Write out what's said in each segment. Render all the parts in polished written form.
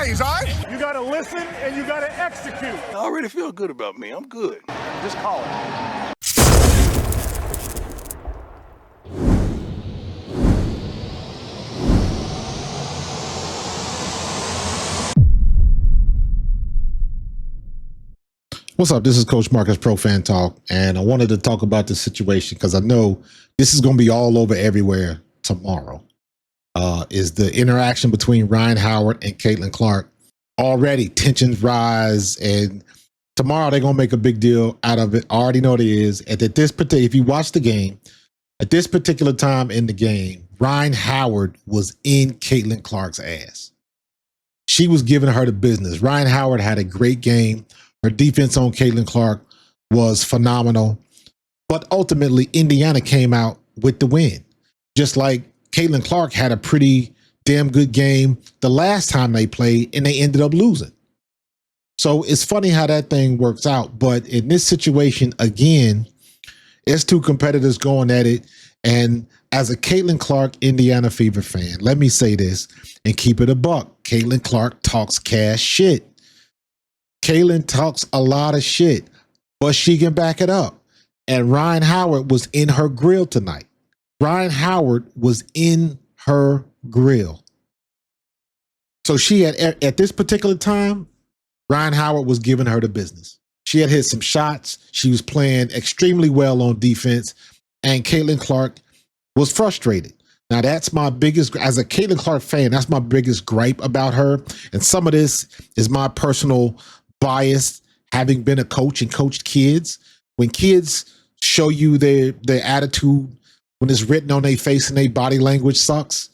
wise, all right? You got to listen and you got to execute. I already feel good about me. I'm good. Just call it. What's up? This is Coach Marcus Pro Fan Talk, and I wanted to talk about this situation because I know this is going to be all over everywhere tomorrow. Is the interaction between Rhyne Howard and Caitlin Clark. Already tensions rise, and tomorrow they're going to make a big deal out of it. I already know it is. And at this particular, if you watch the game, at this particular time in the game, Rhyne Howard was in Caitlin Clark's ass. She was giving her the business. Rhyne Howard had a great game. Her defense on Caitlin Clark was phenomenal. But ultimately, Indiana came out with the win. Just like Caitlin Clark had a pretty damn good game the last time they played, and they ended up losing. So it's funny how that thing works out. But in this situation, again, it's two competitors going at it. And as a Caitlin Clark Indiana Fever fan, let me say this and keep it a buck. Caitlin Clark talks cash shit. Caitlin talks a lot of shit, but she can back it up. And Rhyne Howard was in her grill tonight. Rhyne Howard was in her grill. So she had, at this particular time, Rhyne Howard was giving her the business. She had hit some shots. She was playing extremely well on defense. And Caitlin Clark was frustrated. Now, that's my biggest, as a Caitlin Clark fan, that's my biggest gripe about her. And some of this is my personal bias, having been a coach and coached kids. When kids show you their attitude, when it's written on their face and their body language sucks,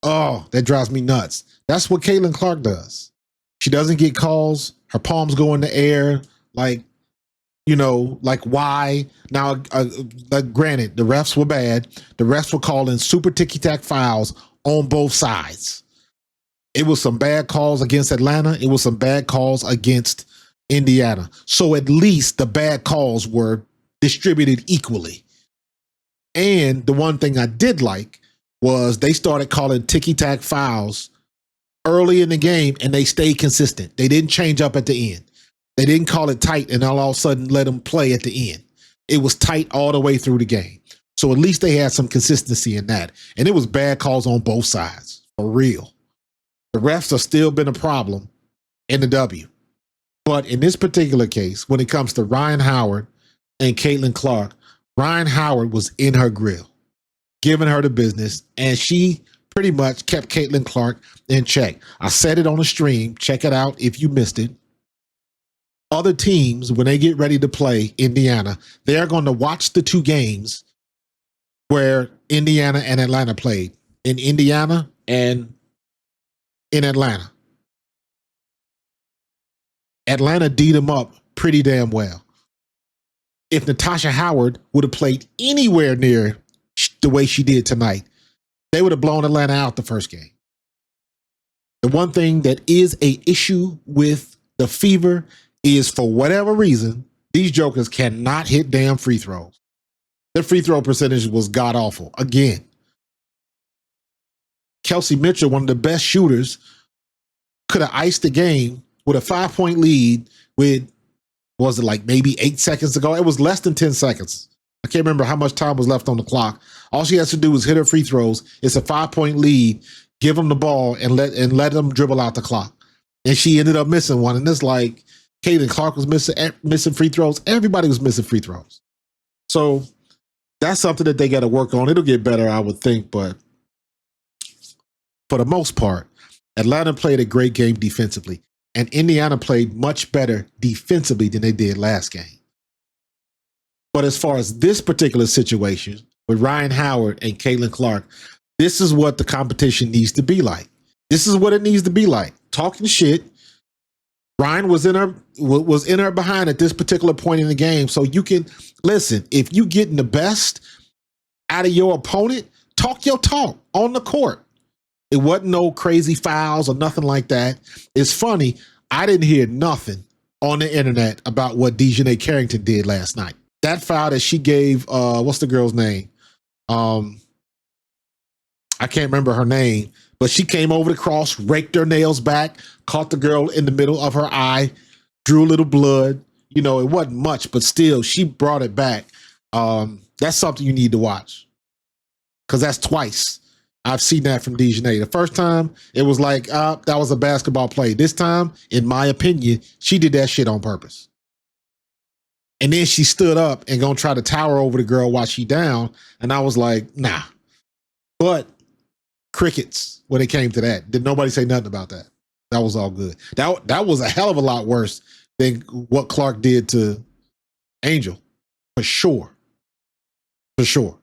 oh, that drives me nuts. That's what Caitlin Clark does. She doesn't get calls. Her palms go in the air like, you know, like why? Now, granted, the refs were bad. The refs were calling super ticky-tack fouls on both sides. It was some bad calls against Atlanta. It was some bad calls against Indiana. So at least the bad calls were distributed equally. And the one thing I did like was they started calling ticky-tack fouls early in the game, and they stayed consistent. They didn't change up at the end. They didn't call it tight and all of a sudden let them play at the end. It was tight all the way through the game. So at least they had some consistency in that. And it was bad calls on both sides, for real. The refs have still been a problem in the W. But in this particular case, when it comes to Rhyne Howard and Caitlin Clark, Rhyne Howard was in her grill, giving her the business, and she pretty much kept Caitlin Clark in check. I said it on the stream. Check it out if you missed it. Other teams, when they get ready to play Indiana, they're going to watch the two games where Indiana and Atlanta played. In Indiana and in Atlanta. Atlanta D'd them up pretty damn well. If Natasha Howard would have played anywhere near the way she did tonight, they would have blown Atlanta out the first game. The one thing that is an issue with the Fever is, for whatever reason, these jokers cannot hit damn free throws. Their free throw percentage was god-awful. Again, Kelsey Mitchell, one of the best shooters, could have iced the game with a 5-point lead with, was it like maybe 8 seconds to go? It was less than 10 seconds. I can't remember how much time was left on the clock. All she has to do is hit her free throws. It's a 5-point lead. Give them the ball and let them dribble out the clock. And she ended up missing one. And it's like Caitlin Clark was missing free throws. Everybody was missing free throws. So that's something that they got to work on. It'll get better, I would think. But for the most part, Atlanta played a great game defensively. And Indiana played much better defensively than they did last game. But as far as this particular situation with Rhyne Howard and Caitlin Clark, this is what the competition needs to be like. This is what it needs to be like. Talking shit. Rhyne was in her behind at this particular point in the game. So you can listen, if you getting the best out of your opponent, talk your talk on the court. It wasn't no crazy fouls or nothing like that. It's funny, I didn't hear nothing on the internet about what Dejanay Carrington did last night. That foul that she gave, what's the girl's name? I can't remember her name, But she came over the cross, raked her nails back, caught the girl in the middle of her eye, drew a little blood. You know, it wasn't much, but still, she brought it back. That's something you need to watch, because that's twice I've seen that from Dejanay. The first time, it was like, that was a basketball play. This time, in my opinion, she did that shit on purpose. And then she stood up and gonna try to tower over the girl while she down. And I was like, nah. But crickets when it came to that. Did nobody say nothing about that? That was all good. That was a hell of a lot worse than what Clark did to Angel. For sure. For sure.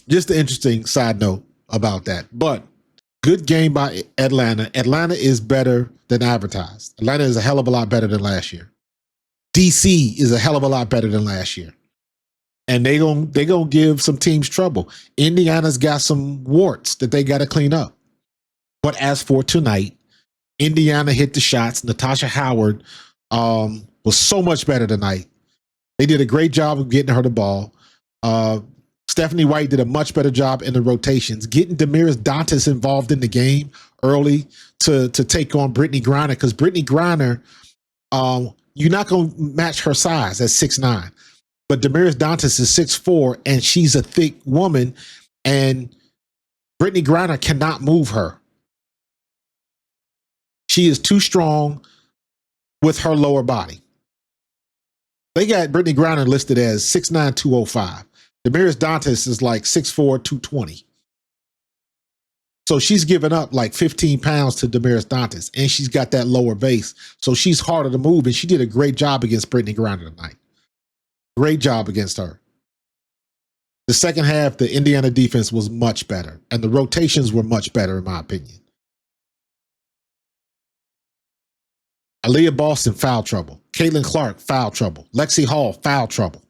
Just an interesting side note about that. But good game by Atlanta. Atlanta is better than advertised. Atlanta is a hell of a lot better than last year. DC is a hell of a lot better than last year. And they gonna give some teams trouble. Indiana's got some warts that they got to clean up. But as for tonight, Indiana hit the shots. Natasha Howard was so much better tonight. They did a great job of getting her the ball. Stephanie White did a much better job in the rotations, getting Damiris Dantas involved in the game early to take on Brittany Griner, because Brittany Griner, you're not going to match her size at 6'9". But Damiris Dantas is 6'4", and she's a thick woman, and Brittany Griner cannot move her. She is too strong with her lower body. They got Brittany Griner listed as 6'9", 205. Damiris Dantas is like 6'4", 220. So she's given up like 15 pounds to Damiris Dantas, and she's got that lower base. So she's harder to move, and she did a great job against Brittany Griner tonight. Great job against her. The second half, the Indiana defense was much better, and the rotations were much better, in my opinion. Aaliyah Boston, foul trouble. Caitlin Clark, foul trouble. Lexi Hall, foul trouble.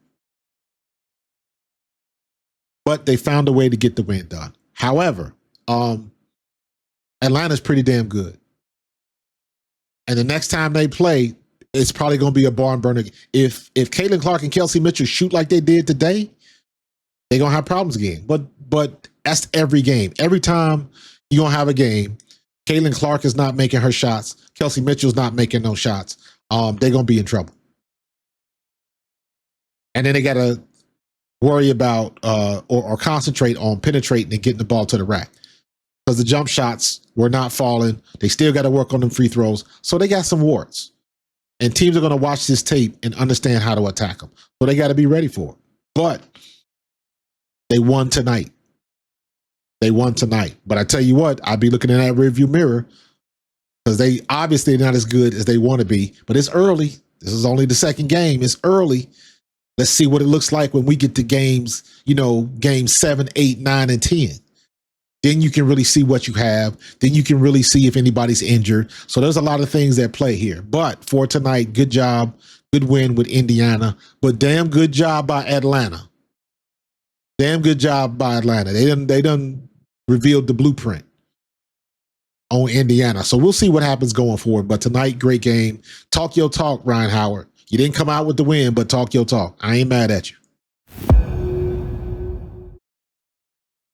But they found a way to get the win done. However, Atlanta's pretty damn good. And the next time they play, it's probably going to be a barn burner. If Caitlin Clark and Kelsey Mitchell shoot like they did today, they're going to have problems again. But that's every game. Every time you're going to have a game, Caitlin Clark is not making her shots. Kelsey Mitchell's not making no shots. They're going to be in trouble. And then they got to worry about or concentrate on penetrating and getting the ball to the rack, because the jump shots were not falling. They still got to work on them free throws. So they got some warts. And teams are going to watch this tape and understand how to attack them. So they got to be ready for it. But they won tonight. They won tonight. But I tell you what, I'd be looking in that rearview mirror, because they obviously not as good as they want to be. But it's early. This is only the second game. It's early. Let's see what it looks like when we get to games, games 7, 8, 9, and 10. Then you can really see what you have. Then you can really see if anybody's injured. So there's a lot of things that play here. But for tonight, good job. Good win with Indiana. But damn good job by Atlanta. Damn good job by Atlanta. They done revealed the blueprint on Indiana. So we'll see what happens going forward. But tonight, great game. Talk your talk, Rhyne Howard. You didn't come out with the win, but talk your talk. I ain't mad at you.